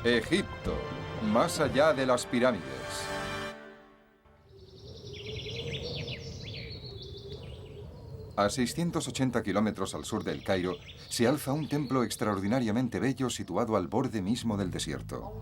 Egipto, más allá de las pirámides. A 680 kilómetros al sur del Cairo, se alza un templo extraordinariamente bello situado al borde mismo del desierto.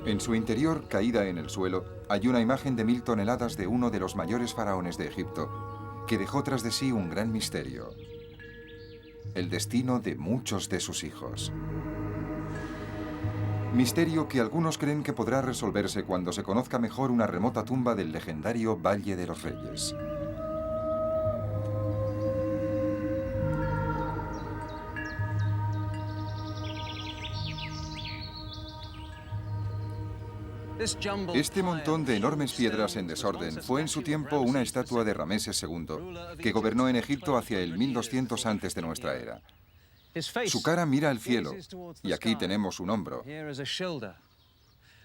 En su interior, caída en el suelo, hay una imagen de 1000 toneladas de uno de los mayores faraones de Egipto, que dejó tras de sí un gran misterio: el destino de muchos de sus hijos. Misterio que algunos creen que podrá resolverse cuando se conozca mejor una remota tumba del legendario Valle de los Reyes. Este montón de enormes piedras en desorden fue en su tiempo una estatua de Rameses II, que gobernó en Egipto hacia el 1200 antes de nuestra era. Su cara mira al cielo, y aquí tenemos un hombro.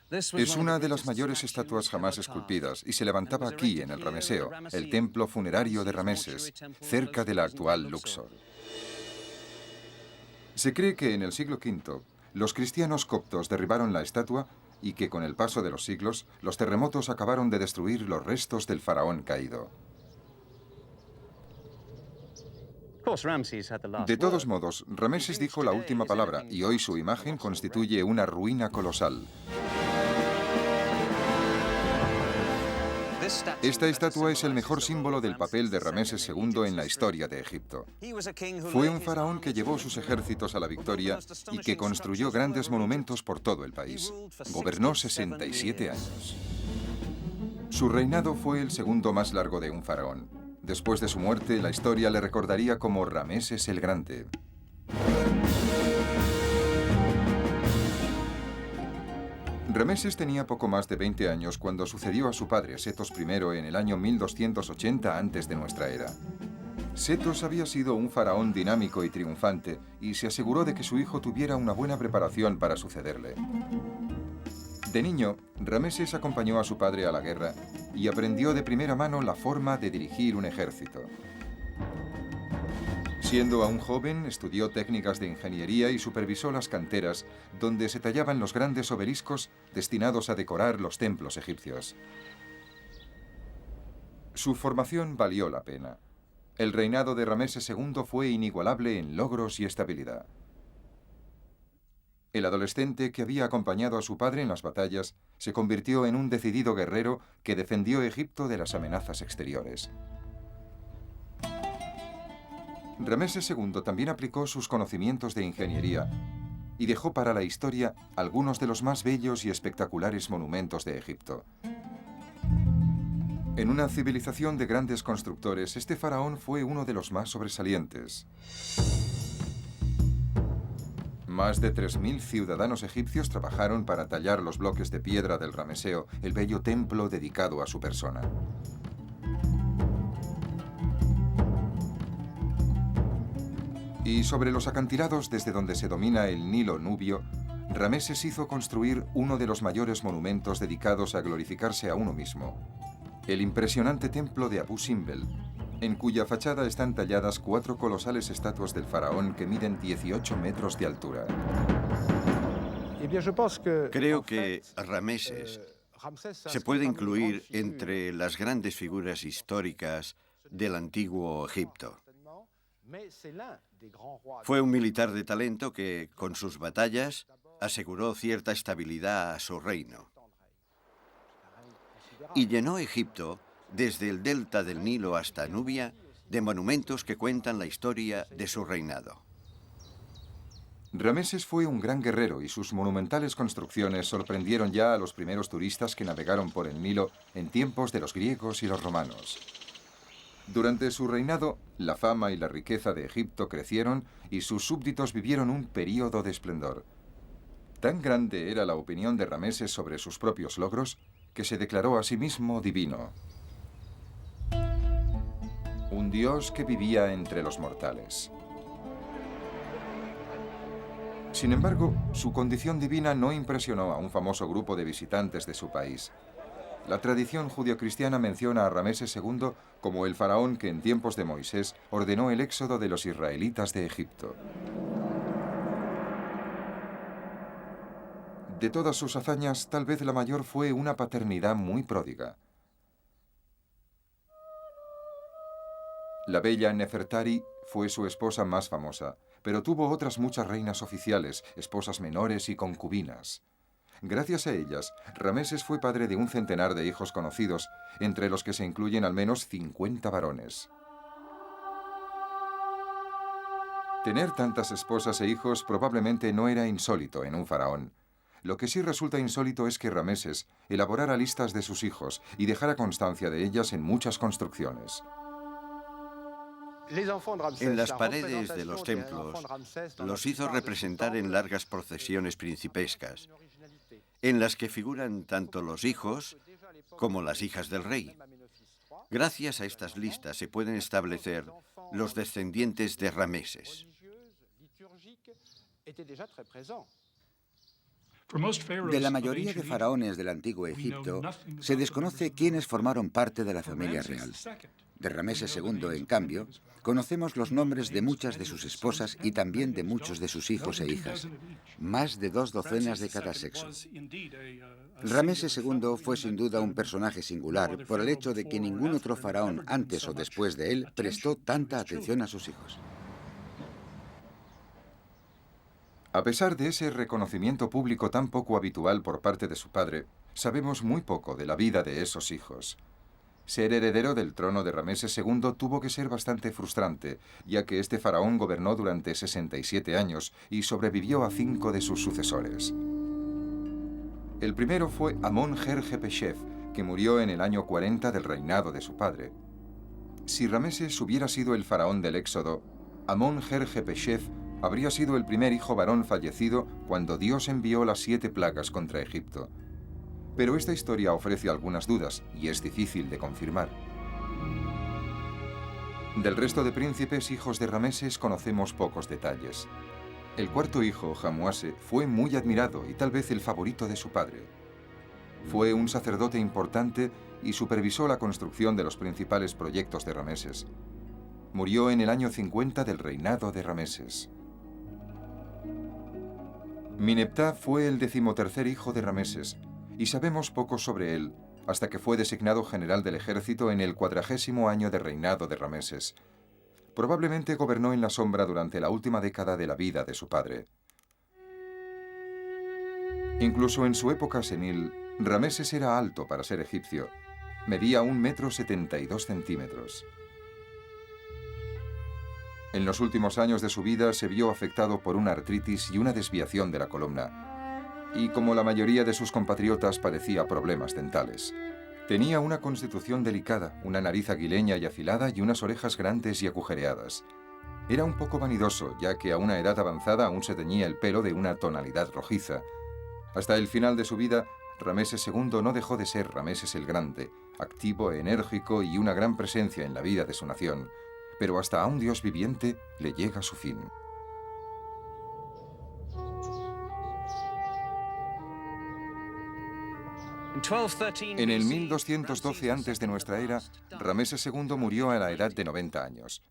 Es una de las mayores estatuas jamás esculpidas y se levantaba aquí, en el Rameseo, el templo funerario de Rameses, cerca de la actual Luxor. Se cree que en el siglo V, los cristianos coptos derribaron la estatua y que con el paso de los siglos, los terremotos acabaron de destruir los restos del faraón caído. De todos modos, Rameses dijo la última palabra y hoy su imagen constituye una ruina colosal. Esta estatua es el mejor símbolo del papel de Rameses II en la historia de Egipto. Fue un faraón que llevó sus ejércitos a la victoria y que construyó grandes monumentos por todo el país. Gobernó 67 años. Su reinado fue el segundo más largo de un faraón. Después de su muerte, la historia le recordaría como Rameses el Grande. Rameses tenía poco más de 20 años cuando sucedió a su padre, Setos I, en el año 1280 antes de nuestra era. Setos había sido un faraón dinámico y triunfante y se aseguró de que su hijo tuviera una buena preparación para sucederle. De niño, Rameses acompañó a su padre a la guerra y aprendió de primera mano la forma de dirigir un ejército. Siendo aún joven, estudió técnicas de ingeniería y supervisó las canteras, donde se tallaban los grandes obeliscos destinados a decorar los templos egipcios. Su formación valió la pena. El reinado de Rameses II fue inigualable en logros y estabilidad. El adolescente que había acompañado a su padre en las batallas se convirtió en un decidido guerrero que defendió Egipto de las amenazas exteriores. Rameses II también aplicó sus conocimientos de ingeniería y dejó para la historia algunos de los más bellos y espectaculares monumentos de Egipto. En una civilización de grandes constructores, este faraón fue uno de los más sobresalientes. Más de 3000 ciudadanos egipcios trabajaron para tallar los bloques de piedra del Rameseo, el bello templo dedicado a su persona. Y sobre los acantilados desde donde se domina el Nilo Nubio, Rameses hizo construir uno de los mayores monumentos dedicados a glorificarse a uno mismo, el impresionante templo de Abu Simbel, en cuya fachada están talladas 4 colosales estatuas del faraón que miden 18 metros de altura. Creo que Rameses se puede incluir entre las grandes figuras históricas del antiguo Egipto. Fue un militar de talento que, con sus batallas, aseguró cierta estabilidad a su reino. Y llenó Egipto, desde el delta del Nilo hasta Nubia, de monumentos que cuentan la historia de su reinado. Rameses fue un gran guerrero y sus monumentales construcciones sorprendieron ya a los primeros turistas que navegaron por el Nilo en tiempos de los griegos y los romanos. Durante su reinado, la fama y la riqueza de Egipto crecieron y sus súbditos vivieron un período de esplendor. Tan grande era la opinión de Rameses sobre sus propios logros que se declaró a sí mismo divino. Un dios que vivía entre los mortales. Sin embargo, su condición divina no impresionó a un famoso grupo de visitantes de su país. La tradición judio-cristiana menciona a Rameses II como el faraón que en tiempos de Moisés ordenó el éxodo de los israelitas de Egipto. De todas sus hazañas, tal vez la mayor fue una paternidad muy pródiga. La bella Nefertari fue su esposa más famosa, pero tuvo otras muchas reinas oficiales, esposas menores y concubinas. Gracias a ellas, Rameses fue padre de un centenar de hijos conocidos, entre los que se incluyen al menos 50 varones. Tener tantas esposas e hijos probablemente no era insólito en un faraón. Lo que sí resulta insólito es que Rameses elaborara listas de sus hijos y dejara constancia de ellas en muchas construcciones. En las paredes de los templos los hizo representar en largas procesiones principescas, en las que figuran tanto los hijos como las hijas del rey. Gracias a estas listas se pueden establecer los descendientes de Rameses. De la mayoría de faraones del antiguo Egipto, se desconoce quiénes formaron parte de la familia real. De Rameses II, en cambio, conocemos los nombres de muchas de sus esposas y también de muchos de sus hijos e hijas, más de 2 docenas de cada sexo. Rameses II fue sin duda un personaje singular por el hecho de que ningún otro faraón antes o después de él prestó tanta atención a sus hijos. A pesar de ese reconocimiento público tan poco habitual por parte de su padre, sabemos muy poco de la vida de esos hijos. Ser heredero del trono de Rameses II tuvo que ser bastante frustrante, ya que este faraón gobernó durante 67 años y sobrevivió a 5 de sus sucesores. El primero fue Amon-Her-Jepeshef, que murió en el año 40 del reinado de su padre. Si Rameses hubiera sido el faraón del Éxodo, Amon-Her-Jepeshef habría sido el primer hijo varón fallecido cuando Dios envió las 7 plagas contra Egipto. Pero esta historia ofrece algunas dudas y es difícil de confirmar. Del resto de príncipes hijos de Rameses conocemos pocos detalles. El cuarto hijo, Hamuase, fue muy admirado y tal vez el favorito de su padre. Fue un sacerdote importante y supervisó la construcción de los principales proyectos de Rameses. Murió en el año 50 del reinado de Rameses. Mineptah fue el 13º hijo de Rameses, y sabemos poco sobre él, hasta que fue designado general del ejército en el 40º año de reinado de Rameses. Probablemente gobernó en la sombra durante la última década de la vida de su padre. Incluso en su época senil, Rameses era alto para ser egipcio. Medía 1,72 m. En los últimos años de su vida se vio afectado por una artritis y una desviación de la columna. Y como la mayoría de sus compatriotas padecía problemas dentales. Tenía una constitución delicada, una nariz aguileña y afilada y unas orejas grandes y agujereadas. Era un poco vanidoso, ya que a una edad avanzada aún se teñía el pelo de una tonalidad rojiza. Hasta el final de su vida, Rameses II no dejó de ser Rameses el Grande, activo, enérgico y una gran presencia en la vida de su nación. Pero hasta a un dios viviente le llega su fin. En el 1212 antes de nuestra era, Rameses II murió a la edad de 90 años.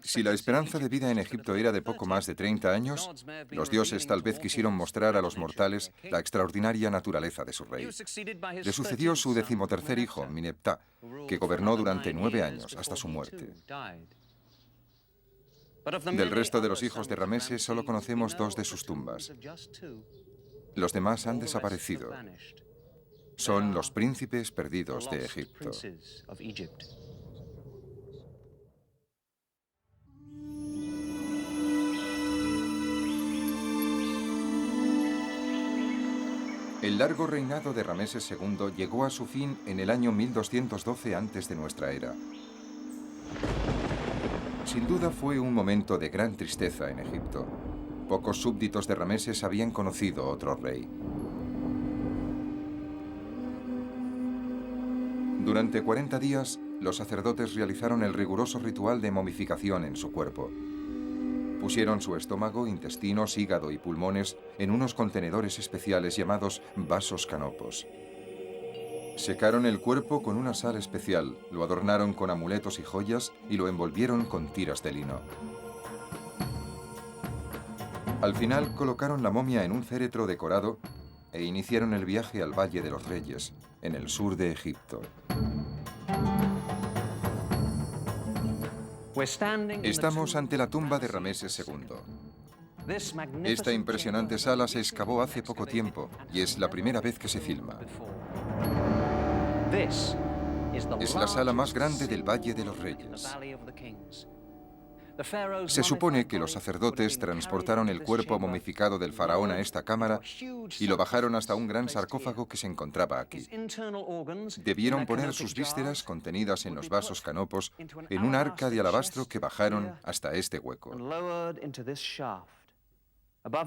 Si la esperanza de vida en Egipto era de poco más de 30 años, los dioses tal vez quisieron mostrar a los mortales la extraordinaria naturaleza de su rey. Le sucedió su 13º hijo, Mineptah, que gobernó durante 9 años hasta su muerte. Del resto de los hijos de Rameses solo conocemos 2 de sus tumbas. Los demás han desaparecido. Son los príncipes perdidos de Egipto. El largo reinado de Rameses II llegó a su fin en el año 1212 antes de nuestra era. Sin duda fue un momento de gran tristeza en Egipto. Pocos súbditos de Rameses habían conocido otro rey. Durante 40 días, los sacerdotes realizaron el riguroso ritual de momificación en su cuerpo. Pusieron su estómago, intestinos, hígado y pulmones en unos contenedores especiales llamados vasos canopos. Secaron el cuerpo con una sal especial, lo adornaron con amuletos y joyas y lo envolvieron con tiras de lino. Al final colocaron la momia en un féretro decorado e iniciaron el viaje al Valle de los Reyes, en el sur de Egipto. Estamos ante la tumba de Rameses II. Esta impresionante sala se excavó hace poco tiempo y es la primera vez que se filma. Es la sala más grande del Valle de los Reyes. Se supone que los sacerdotes transportaron el cuerpo momificado del faraón a esta cámara y lo bajaron hasta un gran sarcófago que se encontraba aquí. Debieron poner sus vísceras contenidas en los vasos canopos en un arca de alabastro que bajaron hasta este hueco.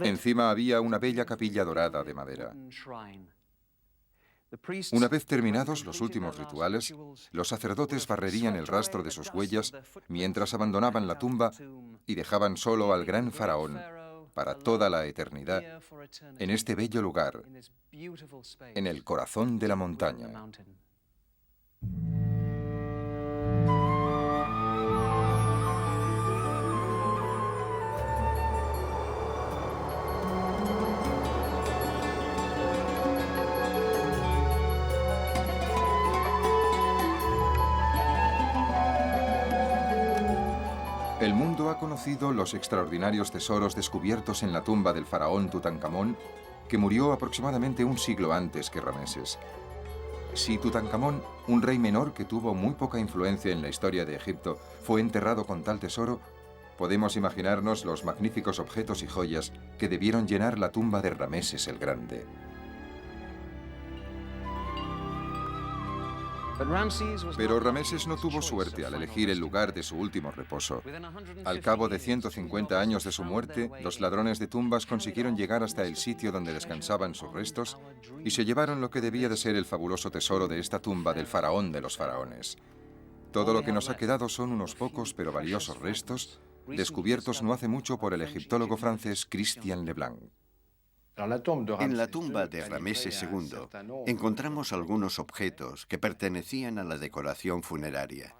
Encima había una bella capilla dorada de madera. Una vez terminados los últimos rituales, los sacerdotes barrerían el rastro de sus huellas mientras abandonaban la tumba y dejaban solo al gran faraón para toda la eternidad en este bello lugar, en el corazón de la montaña. El mundo ha conocido los extraordinarios tesoros descubiertos en la tumba del faraón Tutankamón, que murió aproximadamente un siglo antes que Rameses. Si Tutankamón, un rey menor que tuvo muy poca influencia en la historia de Egipto, fue enterrado con tal tesoro, podemos imaginarnos los magníficos objetos y joyas que debieron llenar la tumba de Rameses el Grande. Pero Rameses no tuvo suerte al elegir el lugar de su último reposo. Al cabo de 150 años de su muerte, los ladrones de tumbas consiguieron llegar hasta el sitio donde descansaban sus restos y se llevaron lo que debía de ser el fabuloso tesoro de esta tumba del faraón de los faraones. Todo lo que nos ha quedado son unos pocos pero valiosos restos, descubiertos no hace mucho por el egiptólogo francés Christian Leblanc. En la tumba de Rameses II encontramos algunos objetos que pertenecían a la decoración funeraria.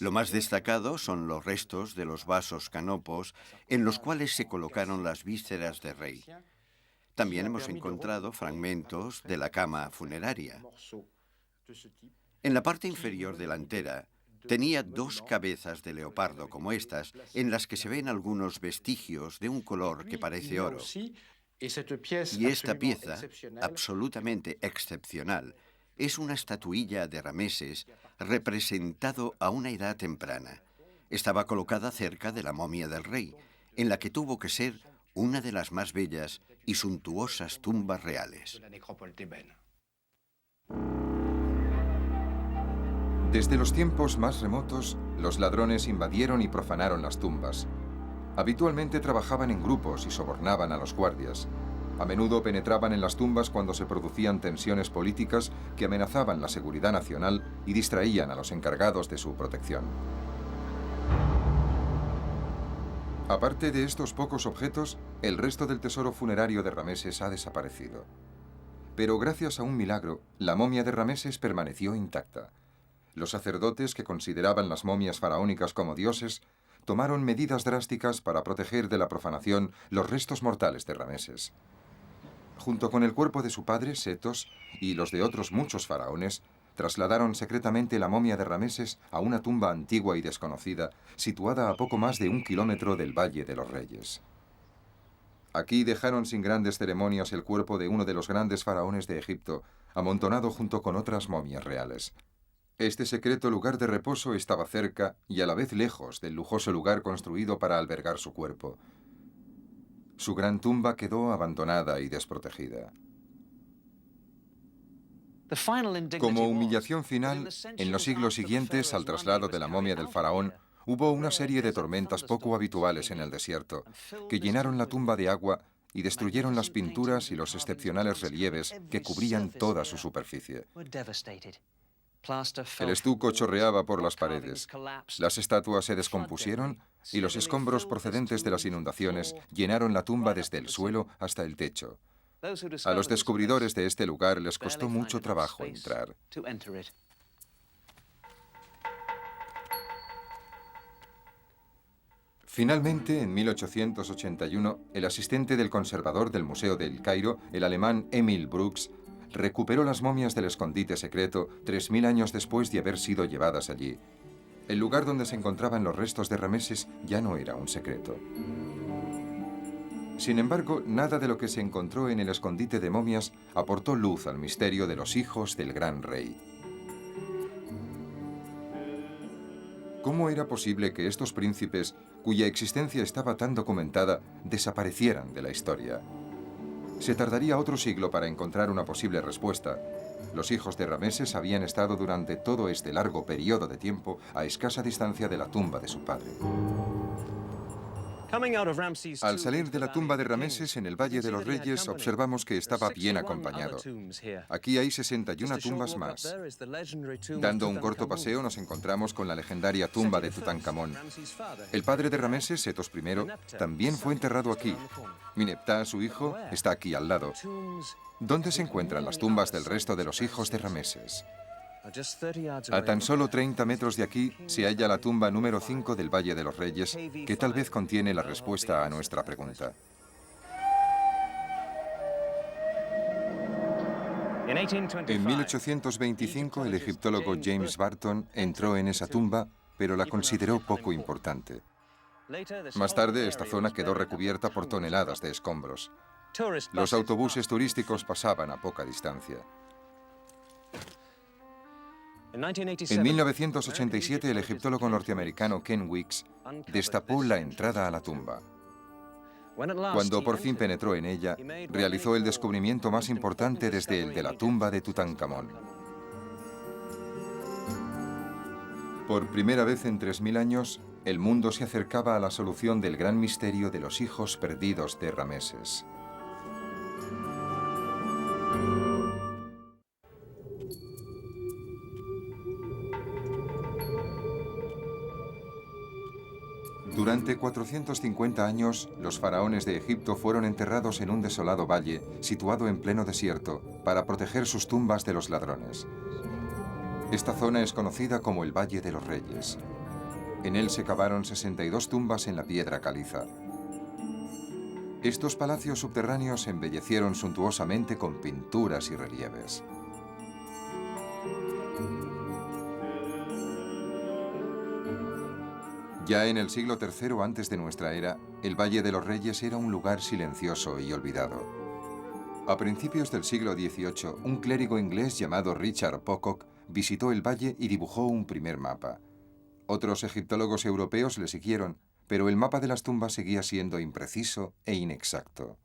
Lo más destacado son los restos de los vasos canopos en los cuales se colocaron las vísceras del rey. También hemos encontrado fragmentos de la cama funeraria. En la parte inferior delantera tenía dos cabezas de leopardo como estas, en las que se ven algunos vestigios de un color que parece oro. Y esta pieza, absolutamente excepcional, es una estatuilla de Rameses representado a una edad temprana. Estaba colocada cerca de la momia del rey, en la que tuvo que ser una de las más bellas y suntuosas tumbas reales. Desde los tiempos más remotos, los ladrones invadieron y profanaron las tumbas. Habitualmente trabajaban en grupos y sobornaban a los guardias. A menudo penetraban en las tumbas cuando se producían tensiones políticas que amenazaban la seguridad nacional y distraían a los encargados de su protección. Aparte de estos pocos objetos, el resto del tesoro funerario de Rameses ha desaparecido. Pero gracias a un milagro, la momia de Rameses permaneció intacta. Los sacerdotes, que consideraban las momias faraónicas como dioses, tomaron medidas drásticas para proteger de la profanación los restos mortales de Rameses. Junto con el cuerpo de su padre, Setos, y los de otros muchos faraones, trasladaron secretamente la momia de Rameses a una tumba antigua y desconocida, situada a poco más de 1 kilómetro del Valle de los Reyes. Aquí dejaron sin grandes ceremonias el cuerpo de uno de los grandes faraones de Egipto, amontonado junto con otras momias reales. Este secreto lugar de reposo estaba cerca y a la vez lejos del lujoso lugar construido para albergar su cuerpo. Su gran tumba quedó abandonada y desprotegida. Como humillación final, en los siglos siguientes al traslado de la momia del faraón, hubo una serie de tormentas poco habituales en el desierto, que llenaron la tumba de agua y destruyeron las pinturas y los excepcionales relieves que cubrían toda su superficie. El estuco chorreaba por las paredes, las estatuas se descompusieron y los escombros procedentes de las inundaciones llenaron la tumba desde el suelo hasta el techo. A los descubridores de este lugar les costó mucho trabajo entrar. Finalmente, en 1881, el asistente del conservador del Museo del Cairo, el alemán Emil Brooks, recuperó las momias del escondite secreto 3000 años después de haber sido llevadas allí. El lugar donde se encontraban los restos de Rameses ya no era un secreto. Sin embargo, nada de lo que se encontró en el escondite de momias aportó luz al misterio de los hijos del gran rey. ¿Cómo era posible que estos príncipes, cuya existencia estaba tan documentada, desaparecieran de la historia? Se tardaría otro siglo para encontrar una posible respuesta. Los hijos de Rameses habían estado durante todo este largo periodo de tiempo a escasa distancia de la tumba de su padre. Al salir de la tumba de Rameses en el Valle de los Reyes, observamos que estaba bien acompañado. Aquí hay 61 tumbas más. Dando un corto paseo nos encontramos con la legendaria tumba de Tutankamón. El padre de Rameses, Setos I, también fue enterrado aquí. Mineptah, su hijo, está aquí al lado. ¿Dónde se encuentran las tumbas del resto de los hijos de Rameses? A tan solo 30 metros de aquí se halla la tumba número 5 del Valle de los Reyes, que tal vez contiene la respuesta a nuestra pregunta. En 1825, el egiptólogo James Barton entró en esa tumba, pero la consideró poco importante. Más tarde, esta zona quedó recubierta por toneladas de escombros. Los autobuses turísticos pasaban a poca distancia. En 1987, el egiptólogo norteamericano Ken Weeks destapó la entrada a la tumba. Cuando por fin penetró en ella, realizó el descubrimiento más importante desde el de la tumba de Tutankamón. Por primera vez en 3000 años, el mundo se acercaba a la solución del gran misterio de los hijos perdidos de Rameses. Durante 450 años, los faraones de Egipto fueron enterrados en un desolado valle situado en pleno desierto para proteger sus tumbas de los ladrones. Esta zona es conocida como el Valle de los Reyes. En él se cavaron 62 tumbas en la piedra caliza. Estos palacios subterráneos se embellecieron suntuosamente con pinturas y relieves. Ya en el siglo III antes de nuestra era, el Valle de los Reyes era un lugar silencioso y olvidado. A principios del siglo XVIII, un clérigo inglés llamado Richard Pocock visitó el valle y dibujó un primer mapa. Otros egiptólogos europeos le siguieron, pero el mapa de las tumbas seguía siendo impreciso e inexacto.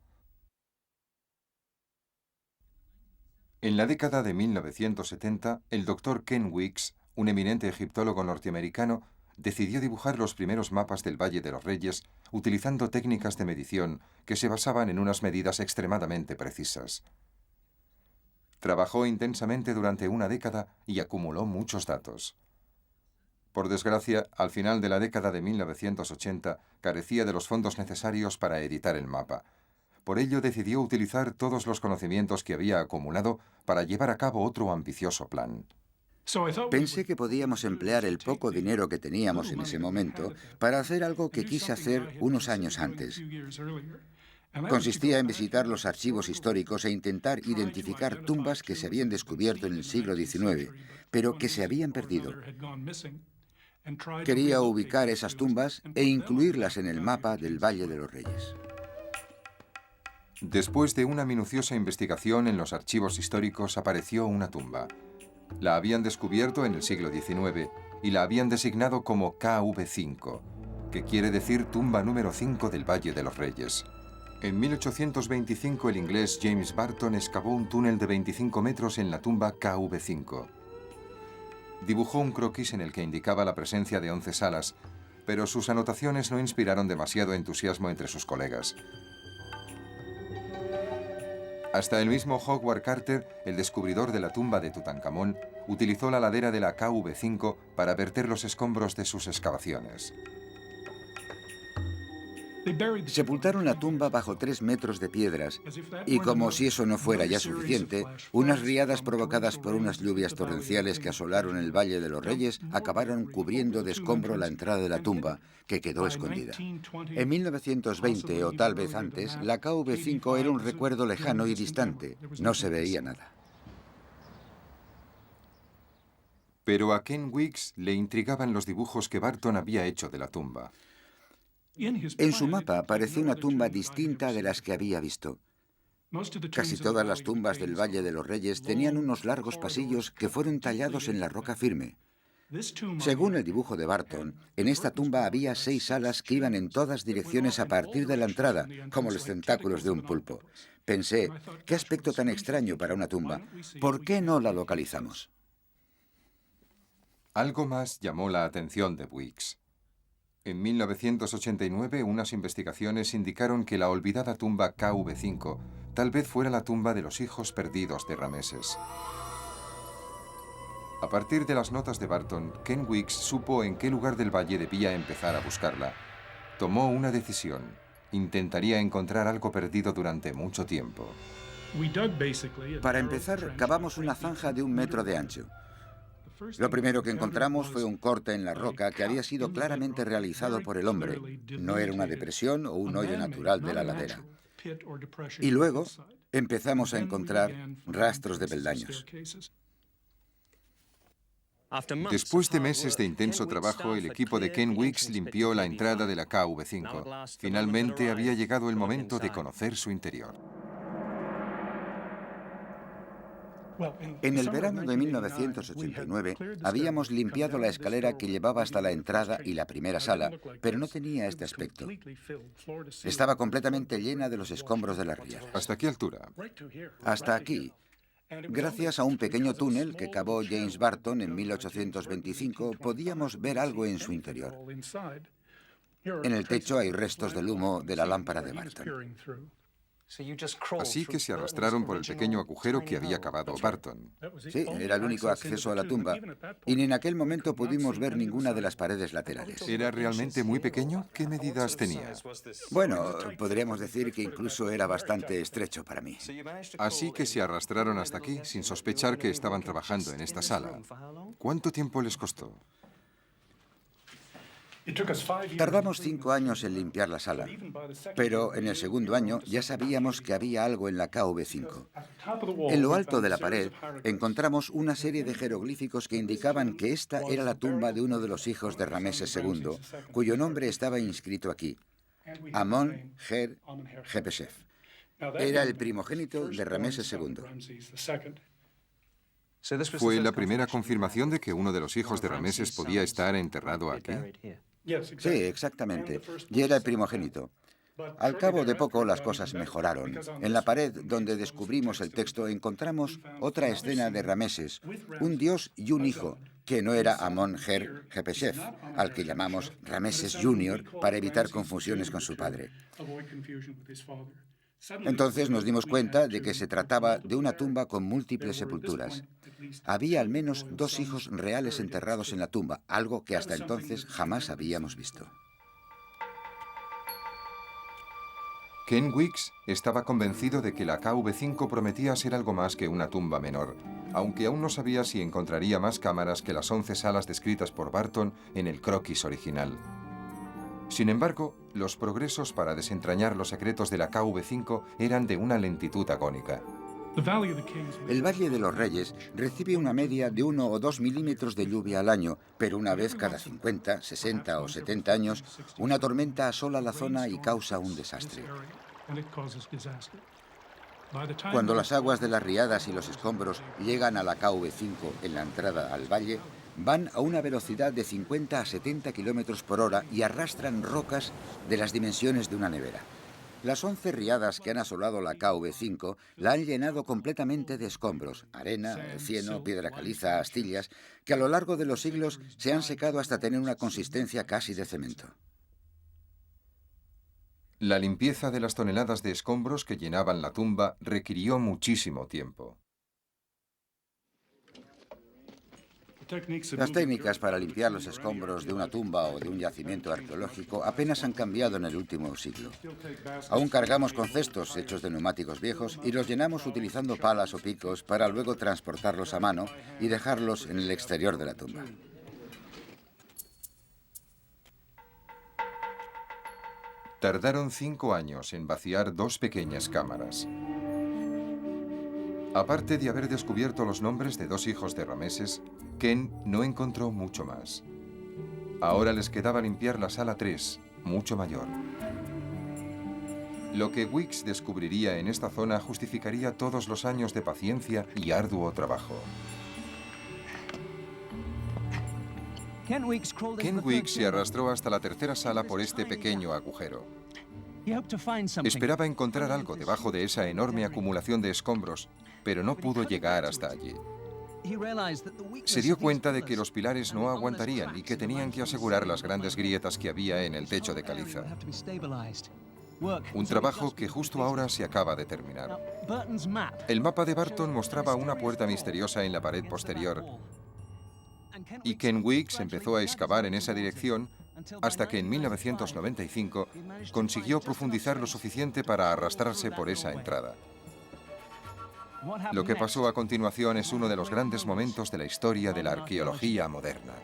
En la década de 1970, el doctor Ken Weeks, un eminente egiptólogo norteamericano, decidió dibujar los primeros mapas del Valle de los Reyes utilizando técnicas de medición que se basaban en unas medidas extremadamente precisas. Trabajó intensamente durante una década y acumuló muchos datos. Por desgracia, al final de la década de 1980, carecía de los fondos necesarios para editar el mapa. Por ello decidió utilizar todos los conocimientos que había acumulado para llevar a cabo otro ambicioso plan. Pensé que podíamos emplear el poco dinero que teníamos en ese momento para hacer algo que quise hacer unos años antes. Consistía en visitar los archivos históricos e intentar identificar tumbas que se habían descubierto en el siglo XIX, pero que se habían perdido. Quería ubicar esas tumbas e incluirlas en el mapa del Valle de los Reyes. Después de una minuciosa investigación en los archivos históricos, apareció una tumba. La habían descubierto en el siglo XIX y la habían designado como KV5, que quiere decir tumba número 5 del Valle de los Reyes. En 1825 el inglés James Barton excavó un túnel de 25 metros en la tumba KV5. Dibujó un croquis en el que indicaba la presencia de 11 salas, pero sus anotaciones no inspiraron demasiado entusiasmo entre sus colegas. Hasta el mismo Howard Carter, el descubridor de la tumba de Tutankamón, utilizó la ladera de la KV5 para verter los escombros de sus excavaciones. Sepultaron la tumba bajo 3 metros de piedras y, como si eso no fuera ya suficiente, unas riadas provocadas por unas lluvias torrenciales que asolaron el Valle de los Reyes acabaron cubriendo de escombro la entrada de la tumba, que quedó escondida. En 1920, o tal vez antes, la KV5 era un recuerdo lejano y distante. No se veía nada. Pero a Ken Weeks le intrigaban los dibujos que Barton había hecho de la tumba. En su mapa apareció una tumba distinta de las que había visto. Casi todas las tumbas del Valle de los Reyes tenían unos largos pasillos que fueron tallados en la roca firme. Según el dibujo de Barton, en esta tumba había 6 alas que iban en todas direcciones a partir de la entrada, como los tentáculos de un pulpo. Pensé, qué aspecto tan extraño para una tumba. ¿Por qué no la localizamos? Algo más llamó la atención de Weeks. En 1989, unas investigaciones indicaron que la olvidada tumba KV5 tal vez fuera la tumba de los hijos perdidos de Rameses. A partir de las notas de Barton, Ken Weeks supo en qué lugar del valle debía empezar a buscarla. Tomó una decisión. Intentaría encontrar algo perdido durante mucho tiempo. Para empezar, cavamos una zanja de 1 metro de ancho. Lo primero que encontramos fue un corte en la roca que había sido claramente realizado por el hombre. No era una depresión o un hoyo natural de la ladera. Y luego empezamos a encontrar rastros de peldaños. Después de meses de intenso trabajo, el equipo de Ken Weeks limpió la entrada de la KV5. Finalmente había llegado el momento de conocer su interior. En el verano de 1989 habíamos limpiado la escalera que llevaba hasta la entrada y la primera sala, pero no tenía este aspecto. Estaba completamente llena de los escombros de las riadas. ¿Hasta qué altura? Hasta aquí. Gracias a un pequeño túnel que cavó James Barton en 1825, podíamos ver algo en su interior. En el techo hay restos del humo de la lámpara de Barton. Así que se arrastraron por el pequeño agujero que había cavado Barton. Sí, era el único acceso a la tumba. Y ni en aquel momento pudimos ver ninguna de las paredes laterales. ¿Era realmente muy pequeño? ¿Qué medidas tenía? Bueno, podríamos decir que incluso era bastante estrecho para mí. Así que se arrastraron hasta aquí sin sospechar que estaban trabajando en esta sala. ¿Cuánto tiempo les costó? Tardamos 5 años en limpiar la sala, pero en el segundo año ya sabíamos que había algo en la KV5. En lo alto de la pared encontramos una serie de jeroglíficos que indicaban que esta era la tumba de uno de los hijos de Rameses II, cuyo nombre estaba inscrito aquí, Amon-Her-Jepesef. Era el primogénito de Rameses II. ¿Fue la primera confirmación de que uno de los hijos de Rameses podía estar enterrado aquí? Sí, exactamente. Y era el primogénito. Al cabo de poco las cosas mejoraron. En la pared donde descubrimos el texto encontramos otra escena de Rameses, un dios y un hijo, que no era Amon-Her-Jepesef, al que llamamos Rameses Jr. para evitar confusiones con su padre. Entonces nos dimos cuenta de que se trataba de una tumba con múltiples sepulturas. Había al menos 2 hijos reales enterrados en la tumba, algo que hasta entonces jamás habíamos visto. Ken Weeks estaba convencido de que la KV5 prometía ser algo más que una tumba menor, aunque aún no sabía si encontraría más cámaras que las 11 salas descritas por Barton en el croquis original. Sin embargo, los progresos para desentrañar los secretos de la KV5 eran de una lentitud agónica. El Valle de los Reyes recibe una media de 1 o 2 milímetros de lluvia al año, pero una vez cada 50, 60 o 70 años, una tormenta asola la zona y causa un desastre. Cuando las aguas de las riadas y los escombros llegan a la KV5 en la entrada al valle, van a una velocidad de 50 a 70 kilómetros por hora y arrastran rocas de las dimensiones de una nevera. Las 11 riadas que han asolado la KV5 la han llenado completamente de escombros, arena, cieno, piedra caliza, astillas, que a lo largo de los siglos se han secado hasta tener una consistencia casi de cemento. La limpieza de las toneladas de escombros que llenaban la tumba requirió muchísimo tiempo. Las técnicas para limpiar los escombros de una tumba o de un yacimiento arqueológico apenas han cambiado en el último siglo. Aún cargamos con cestos hechos de neumáticos viejos y los llenamos utilizando palas o picos para luego transportarlos a mano y dejarlos en el exterior de la tumba. Tardaron 5 años en vaciar 2 pequeñas cámaras. Aparte de haber descubierto los nombres de 2 hijos de Rameses, Ken no encontró mucho más. Ahora les quedaba limpiar la sala 3, mucho mayor. Lo que Weeks descubriría en esta zona justificaría todos los años de paciencia y arduo trabajo. Ken Weeks se arrastró hasta la 3ª sala por este pequeño agujero. Esperaba encontrar algo debajo de esa enorme acumulación de escombros, pero no pudo llegar hasta allí. Se dio cuenta de que los pilares no aguantarían y que tenían que asegurar las grandes grietas que había en el techo de caliza. Un trabajo que justo ahora se acaba de terminar. El mapa de Burton mostraba una puerta misteriosa en la pared posterior, y Ken Weeks empezó a excavar en esa dirección hasta que en 1995 consiguió profundizar lo suficiente para arrastrarse por esa entrada. Lo que pasó a continuación es uno de los grandes momentos de la historia de la arqueología moderna.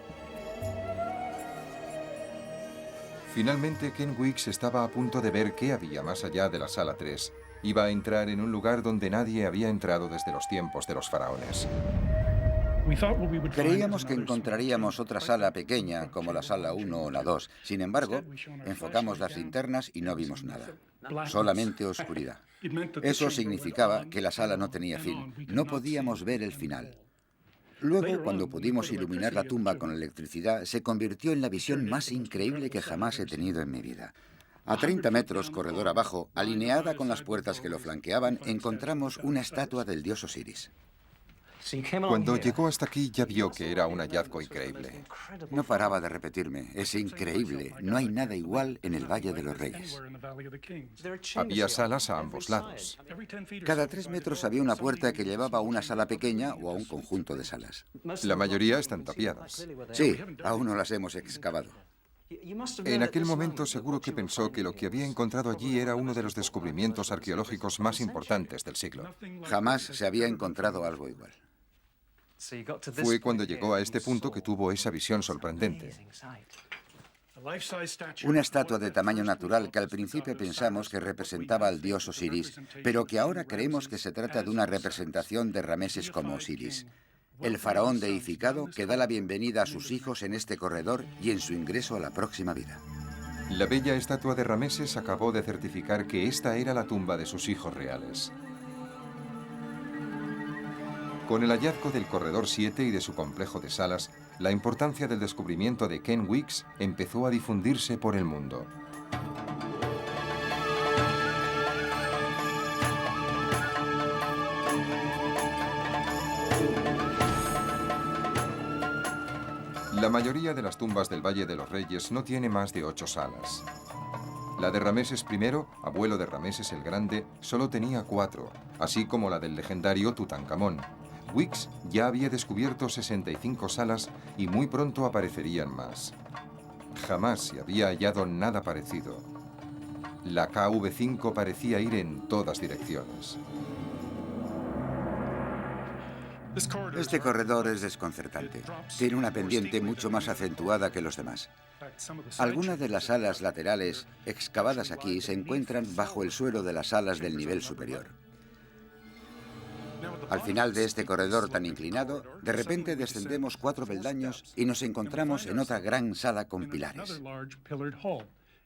Finalmente, Ken Weeks estaba a punto de ver qué había más allá de la sala 3. Iba a entrar en un lugar donde nadie había entrado desde los tiempos de los faraones. Creíamos que encontraríamos otra sala pequeña, como la sala 1 o la 2. Sin embargo, enfocamos las linternas y no vimos nada. Solamente oscuridad. Eso significaba que la sala no tenía fin. No podíamos ver el final. Luego, cuando pudimos iluminar la tumba con electricidad, se convirtió en la visión más increíble que jamás he tenido en mi vida. A 30 metros, corredor abajo, alineada con las puertas que lo flanqueaban, encontramos una estatua del dios Osiris. Cuando llegó hasta aquí ya vio que era un hallazgo increíble. No paraba de repetirme, es increíble, no hay nada igual en el Valle de los Reyes. Había salas a ambos lados. Cada 3 metros había una puerta que llevaba a una sala pequeña o a un conjunto de salas. La mayoría están tapiadas. Sí, aún no las hemos excavado. En aquel momento seguro que pensó que lo que había encontrado allí era uno de los descubrimientos arqueológicos más importantes del siglo. Jamás se había encontrado algo igual. Fue cuando llegó a este punto que tuvo esa visión sorprendente. Una estatua de tamaño natural que al principio pensamos que representaba al dios Osiris, pero que ahora creemos que se trata de una representación de Rameses como Osiris, el faraón deificado que da la bienvenida a sus hijos en este corredor y en su ingreso a la próxima vida. La bella estatua de Rameses acabó de certificar que esta era la tumba de sus hijos reales. Con el hallazgo del corredor 7 y de su complejo de salas, la importancia del descubrimiento de Ken Weeks empezó a difundirse por el mundo. La mayoría de las tumbas del Valle de los Reyes no tiene más de 8 salas. La de Rameses I, abuelo de Rameses el Grande, solo tenía 4, así como la del legendario Tutankamón. Weeks ya había descubierto 65 salas y muy pronto aparecerían más. Jamás se había hallado nada parecido. La KV5 parecía ir en todas direcciones. Este corredor es desconcertante. Tiene una pendiente mucho más acentuada que los demás. Algunas de las salas laterales excavadas aquí se encuentran bajo el suelo de las salas del nivel superior. Al final de este corredor tan inclinado, de repente descendemos 4 peldaños y nos encontramos en otra gran sala con pilares.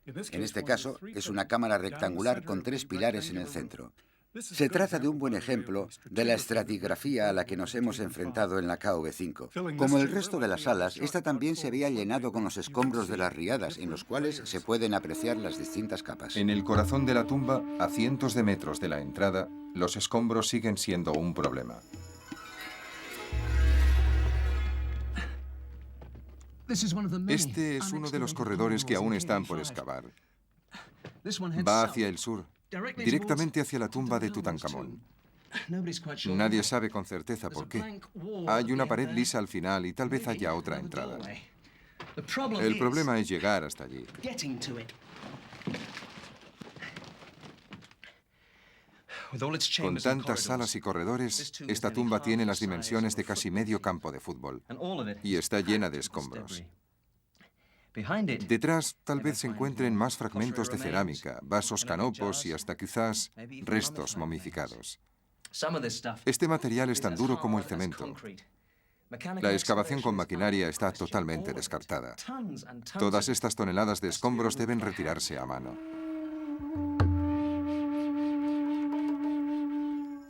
En este caso, es una cámara rectangular con 3 pilares en el centro. Se trata de un buen ejemplo de la estratigrafía a la que nos hemos enfrentado en la KV5. Como el resto de las salas, esta también se había llenado con los escombros de las riadas, en los cuales se pueden apreciar las distintas capas. En el corazón de la tumba, a cientos de metros de la entrada, los escombros siguen siendo un problema. Este es uno de los corredores que aún están por excavar. Va hacia el sur, directamente hacia la tumba de Tutankamón. Nadie sabe con certeza por qué. Hay una pared lisa al final y tal vez haya otra entrada. El problema es llegar hasta allí. Con tantas salas y corredores, esta tumba tiene las dimensiones de casi medio campo de fútbol y está llena de escombros. Detrás tal vez se encuentren más fragmentos de cerámica, vasos canopos y hasta quizás restos momificados. Este material es tan duro como el cemento. La excavación con maquinaria está totalmente descartada. Todas estas toneladas de escombros deben retirarse a mano.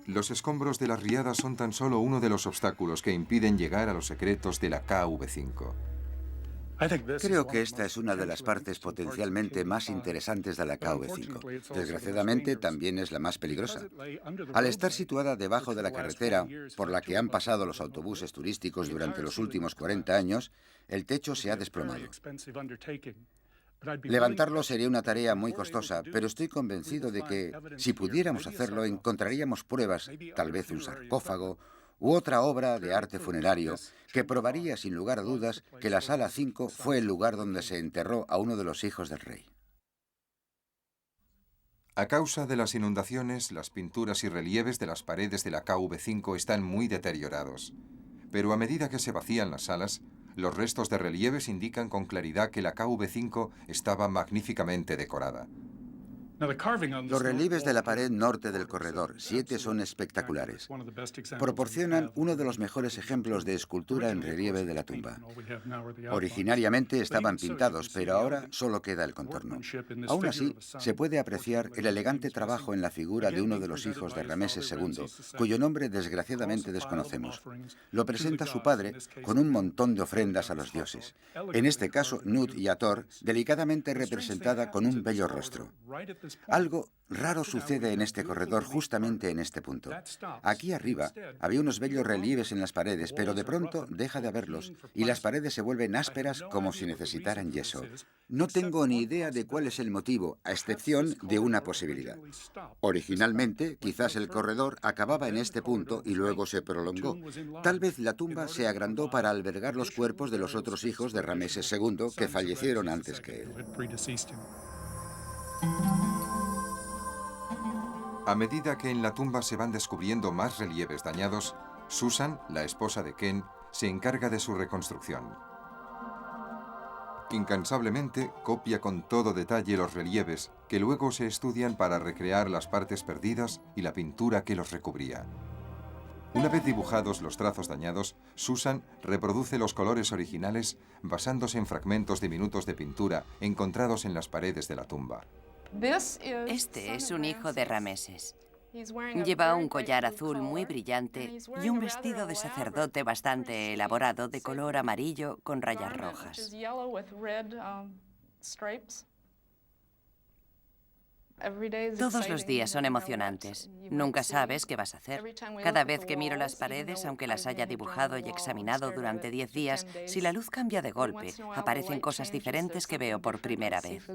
Los escombros de las riadas son tan solo uno de los obstáculos que impiden llegar a los secretos de la KV5. Creo que esta es una de las partes potencialmente más interesantes de la KV5. Desgraciadamente, también es la más peligrosa. Al estar situada debajo de la carretera por la que han pasado los autobuses turísticos durante los últimos 40 años, el techo se ha desplomado. Levantarlo sería una tarea muy costosa, pero estoy convencido de que, si pudiéramos hacerlo, encontraríamos pruebas, tal vez un sarcófago u otra obra de arte funerario, que probaría sin lugar a dudas que la Sala 5 fue el lugar donde se enterró a uno de los hijos del rey. A causa de las inundaciones, las pinturas y relieves de las paredes de la KV5 están muy deteriorados. Pero a medida que se vacían las salas, los restos de relieves indican con claridad que la KV5 estaba magníficamente decorada. Los relieves de la pared norte del corredor, 7, son espectaculares. Proporcionan uno de los mejores ejemplos de escultura en relieve de la tumba. Originariamente estaban pintados, pero ahora solo queda el contorno. Aún así, se puede apreciar el elegante trabajo en la figura de uno de los hijos de Rameses II, cuyo nombre desgraciadamente desconocemos. Lo presenta su padre con un montón de ofrendas a los dioses. En este caso, Nut y Hathor, delicadamente representada con un bello rostro. Algo raro sucede en este corredor justamente en este punto. Aquí arriba había unos bellos relieves en las paredes, pero de pronto deja de haberlos y las paredes se vuelven ásperas como si necesitaran yeso. No tengo ni idea de cuál es el motivo, a excepción de una posibilidad. Originalmente, quizás el corredor acababa en este punto y luego se prolongó. Tal vez la tumba se agrandó para albergar los cuerpos de los otros hijos de Rameses II que fallecieron antes que él. A medida que en la tumba se van descubriendo más relieves dañados, Susan, la esposa de Ken, se encarga de su reconstrucción. Incansablemente copia con todo detalle los relieves, que luego se estudian para recrear las partes perdidas y la pintura que los recubría. Una vez dibujados los trazos dañados, Susan reproduce los colores originales basándose en fragmentos diminutos de pintura encontrados en las paredes de la tumba. Este es un hijo de Rameses. Lleva un collar azul muy brillante y un vestido de sacerdote bastante elaborado de color amarillo con rayas rojas. Todos los días son emocionantes. Nunca sabes qué vas a hacer. Cada vez que miro las paredes, aunque las haya dibujado y examinado durante 10 días, si la luz cambia de golpe, aparecen cosas diferentes que veo por primera vez.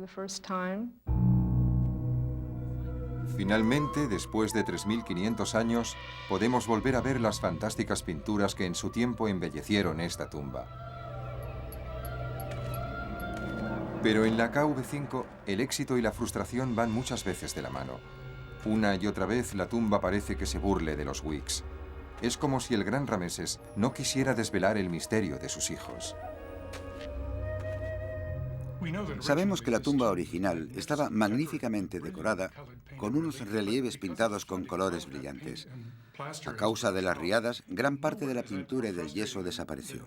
Finalmente, después de 3.500 años, podemos volver a ver las fantásticas pinturas que en su tiempo embellecieron esta tumba. Pero en la KV5, el éxito y la frustración van muchas veces de la mano. Una y otra vez la tumba parece que se burle de los Wiks. Es como si el gran Rameses no quisiera desvelar el misterio de sus hijos. Sabemos que la tumba original estaba magníficamente decorada con unos relieves pintados con colores brillantes. A causa de las riadas, gran parte de la pintura y del yeso desapareció.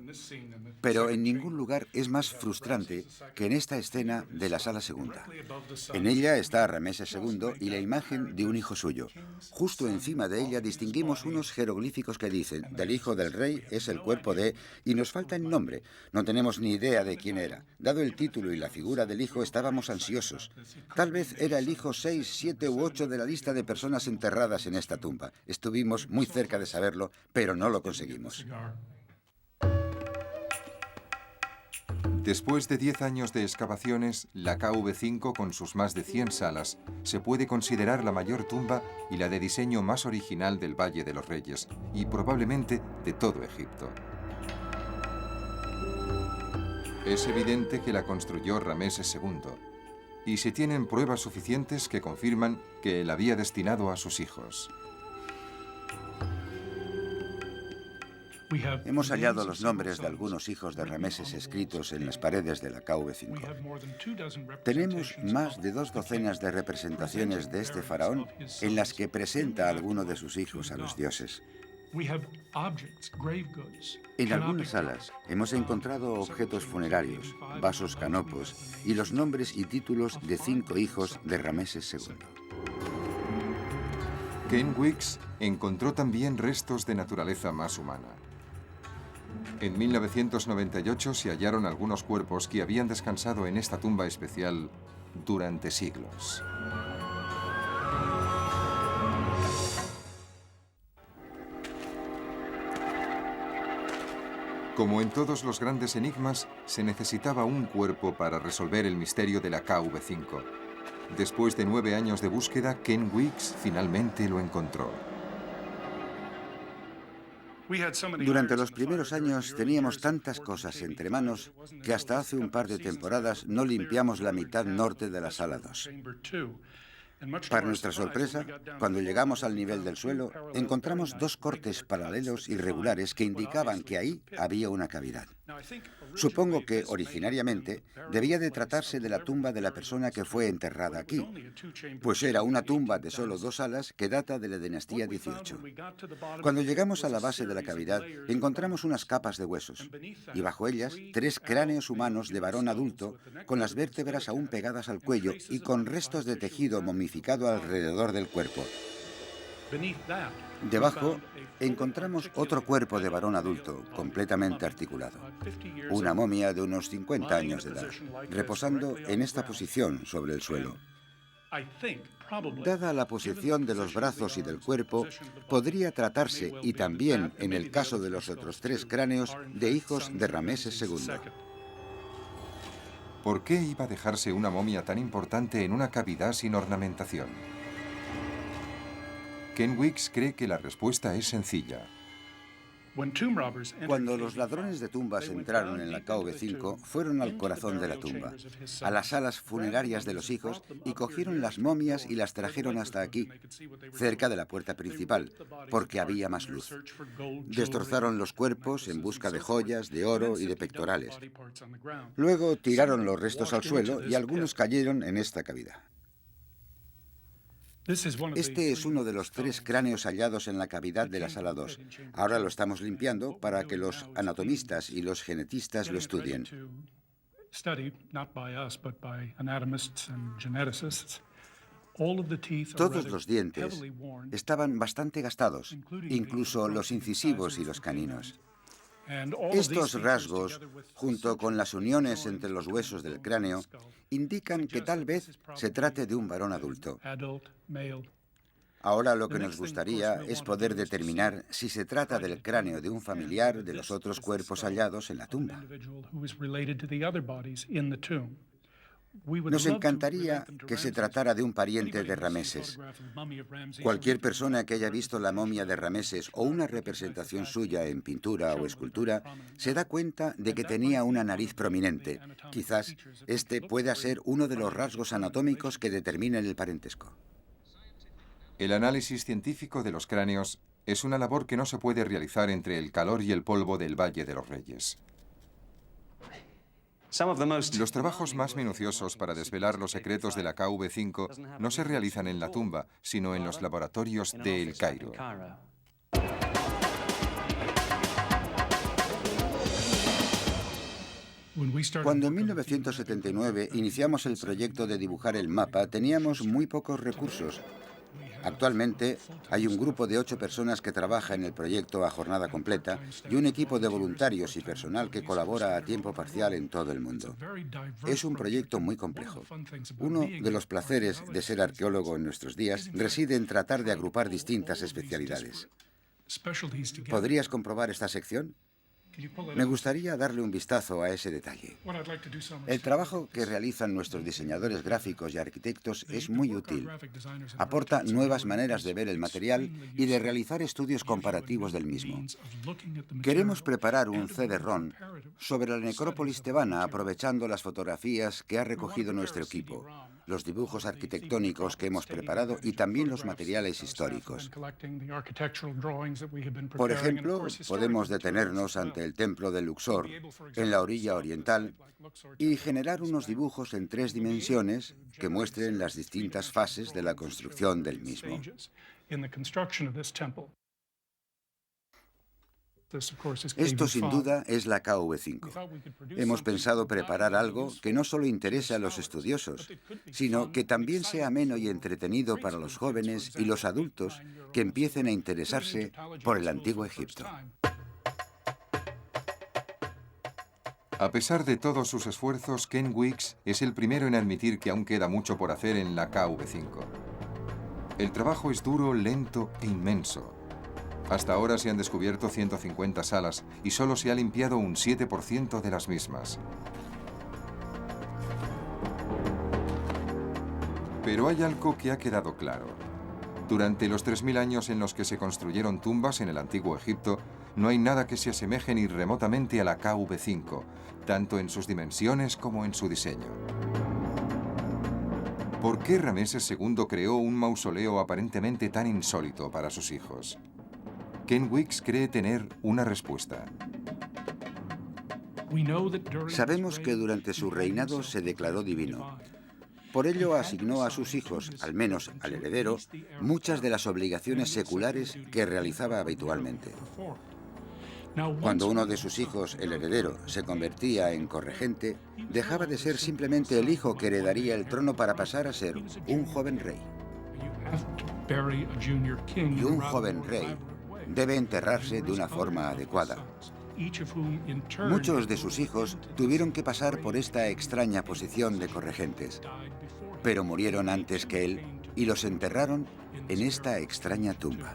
Pero en ningún lugar es más frustrante que en esta escena de la Sala Segunda. En ella está Rameses II y la imagen de un hijo suyo. Justo encima de ella distinguimos unos jeroglíficos que dicen: del hijo del rey es el cuerpo de... y nos falta el nombre. No tenemos ni idea de quién era. Dado el título y la figura del hijo, estábamos ansiosos. Tal vez era el hijo 6, 7 u 8 de la lista de personas enterradas en esta tumba. Estuvimos muy cerca de saberlo, pero no lo conseguimos. Después de 10 años de excavaciones, la KV5, con sus más de 100 salas, se puede considerar la mayor tumba y la de diseño más original del Valle de los Reyes, y probablemente de todo Egipto. Es evidente que la construyó Rameses II, y se tienen pruebas suficientes que confirman que la había destinado a sus hijos. Hemos hallado los nombres de algunos hijos de Rameses escritos en las paredes de la KV5. Tenemos más de 2 docenas de representaciones de este faraón en las que presenta a alguno de sus hijos a los dioses. En algunas salas hemos encontrado objetos funerarios, vasos canopos y los nombres y títulos de 5 hijos de Rameses II. Ken Weeks encontró también restos de naturaleza más humana. En 1998 se hallaron algunos cuerpos que habían descansado en esta tumba especial durante siglos. Como en todos los grandes enigmas, se necesitaba un cuerpo para resolver el misterio de la KV5. Después de 9 años de búsqueda, Ken Weeks finalmente lo encontró. Durante los primeros años teníamos tantas cosas entre manos que hasta hace un par de temporadas no limpiamos la mitad norte de la sala 2. Para nuestra sorpresa, cuando llegamos al nivel del suelo, encontramos 2 cortes paralelos irregulares que indicaban que ahí había una cavidad. Supongo que, originariamente, debía de tratarse de la tumba de la persona que fue enterrada aquí, pues era una tumba de solo 2 salas que data de la dinastía XVIII. Cuando llegamos a la base de la cavidad, encontramos unas capas de huesos, y bajo ellas 3 cráneos humanos de varón adulto, con las vértebras aún pegadas al cuello y con restos de tejido momificado alrededor del cuerpo. Debajo encontramos otro cuerpo de varón adulto, completamente articulado. Una momia de unos 50 años de edad, reposando en esta posición sobre el suelo. Dada la posición de los brazos y del cuerpo, podría tratarse, y también en el caso de los otros 3 cráneos, de hijos de Rameses II. ¿Por qué iba a dejarse una momia tan importante en una cavidad sin ornamentación? Ken Weeks cree que la respuesta es sencilla. Cuando los ladrones de tumbas entraron en la KV5, fueron al corazón de la tumba, a las salas funerarias de los hijos, y cogieron las momias y las trajeron hasta aquí, cerca de la puerta principal, porque había más luz. Destrozaron los cuerpos en busca de joyas, de oro y de pectorales. Luego tiraron los restos al suelo y algunos cayeron en esta cavidad. Este es uno de los 3 cráneos hallados en la cavidad de la sala 2. Ahora lo estamos limpiando para que los anatomistas y los genetistas lo estudien. Todos los dientes estaban bastante gastados, incluso los incisivos y los caninos. Estos rasgos, junto con las uniones entre los huesos del cráneo, indican que tal vez se trate de un varón adulto. Ahora lo que nos gustaría es poder determinar si se trata del cráneo de un familiar de los otros cuerpos hallados en la tumba. Nos encantaría que se tratara de un pariente de Rameses. Cualquier persona que haya visto la momia de Rameses o una representación suya en pintura o escultura se da cuenta de que tenía una nariz prominente. Quizás este pueda ser uno de los rasgos anatómicos que determinen el parentesco. El análisis científico de los cráneos es una labor que no se puede realizar entre el calor y el polvo del Valle de los Reyes. Los trabajos más minuciosos para desvelar los secretos de la KV5 no se realizan en la tumba, sino en los laboratorios de El Cairo. Cuando en 1979 iniciamos el proyecto de dibujar el mapa, teníamos muy pocos recursos. Actualmente hay un grupo de 8 personas que trabaja en el proyecto a jornada completa y un equipo de voluntarios y personal que colabora a tiempo parcial en todo el mundo. Es un proyecto muy complejo. Uno de los placeres de ser arqueólogo en nuestros días reside en tratar de agrupar distintas especialidades. ¿Podrías comprobar esta sección? Me gustaría darle un vistazo a ese detalle. El trabajo que realizan nuestros diseñadores gráficos y arquitectos es muy útil. Aporta nuevas maneras de ver el material y de realizar estudios comparativos del mismo. Queremos preparar un CD-ROM sobre la necrópolis tebana aprovechando las fotografías que ha recogido nuestro equipo, los dibujos arquitectónicos que hemos preparado y también los materiales históricos. Por ejemplo, podemos detenernos ante el templo de Luxor, en la orilla oriental, y generar unos dibujos en 3 dimensiones que muestren las distintas fases de la construcción del mismo. Esto sin duda es la KV5. Hemos pensado preparar algo que no solo interese a los estudiosos, sino que también sea ameno y entretenido para los jóvenes y los adultos que empiecen a interesarse por el Antiguo Egipto. A pesar de todos sus esfuerzos, Ken Weeks es el primero en admitir que aún queda mucho por hacer en la KV5. El trabajo es duro, lento e inmenso. Hasta ahora se han descubierto 150 salas y solo se ha limpiado un 7% de las mismas. Pero hay algo que ha quedado claro. Durante los 3000 años en los que se construyeron tumbas en el Antiguo Egipto, no hay nada que se asemeje ni remotamente a la KV5, tanto en sus dimensiones como en su diseño. ¿Por qué Rameses II creó un mausoleo aparentemente tan insólito para sus hijos? Ken Weeks cree tener una respuesta. Sabemos que durante su reinado se declaró divino. Por ello asignó a sus hijos, al menos al heredero, muchas de las obligaciones seculares que realizaba habitualmente. Cuando uno de sus hijos, el heredero, se convertía en corregente, dejaba de ser simplemente el hijo que heredaría el trono para pasar a ser un joven rey. Y un joven rey debe enterrarse de una forma adecuada. Muchos de sus hijos tuvieron que pasar por esta extraña posición de corregentes, pero murieron antes que él y los enterraron en esta extraña tumba.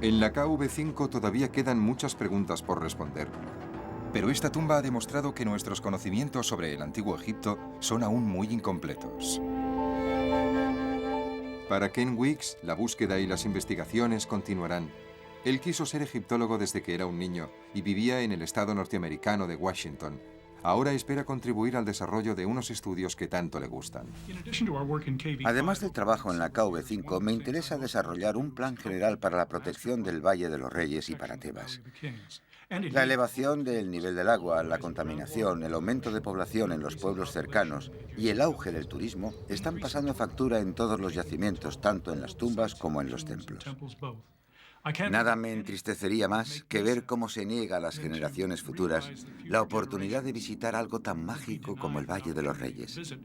En la KV5 todavía quedan muchas preguntas por responder. Pero esta tumba ha demostrado que nuestros conocimientos sobre el Antiguo Egipto son aún muy incompletos. Para Ken Weeks, la búsqueda y las investigaciones continuarán. Él quiso ser egiptólogo desde que era un niño y vivía en el estado norteamericano de Washington. Ahora espera contribuir al desarrollo de unos estudios que tanto le gustan. Además del trabajo en la KV5, me interesa desarrollar un plan general para la protección del Valle de los Reyes y para Tebas. La elevación del nivel del agua, la contaminación, el aumento de población en los pueblos cercanos y el auge del turismo están pasando factura en todos los yacimientos, tanto en las tumbas como en los templos. Nada me entristecería más que ver cómo se niega a las generaciones futuras la oportunidad de visitar algo tan mágico como el Valle de los Reyes.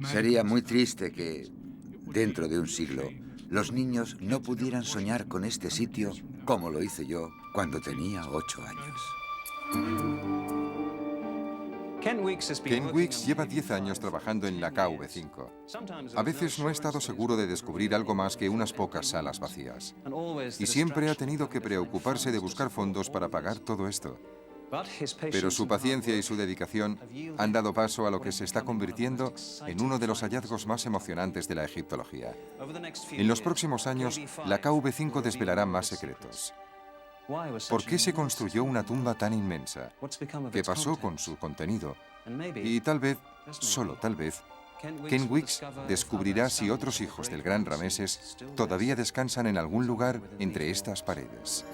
Sería muy triste que, dentro de un siglo, los niños no pudieran soñar con este sitio como lo hice yo cuando tenía 8 años. Ken Weeks lleva 10 años trabajando en la KV5. A veces no ha estado seguro de descubrir algo más que unas pocas salas vacías. Y siempre ha tenido que preocuparse de buscar fondos para pagar todo esto. Pero su paciencia y su dedicación han dado paso a lo que se está convirtiendo en uno de los hallazgos más emocionantes de la egiptología. En los próximos años, la KV5 desvelará más secretos. ¿Por qué se construyó una tumba tan inmensa? ¿Qué pasó con su contenido? Y tal vez, solo tal vez, Ken Weeks descubrirá si otros hijos del gran Rameses todavía descansan en algún lugar entre estas paredes.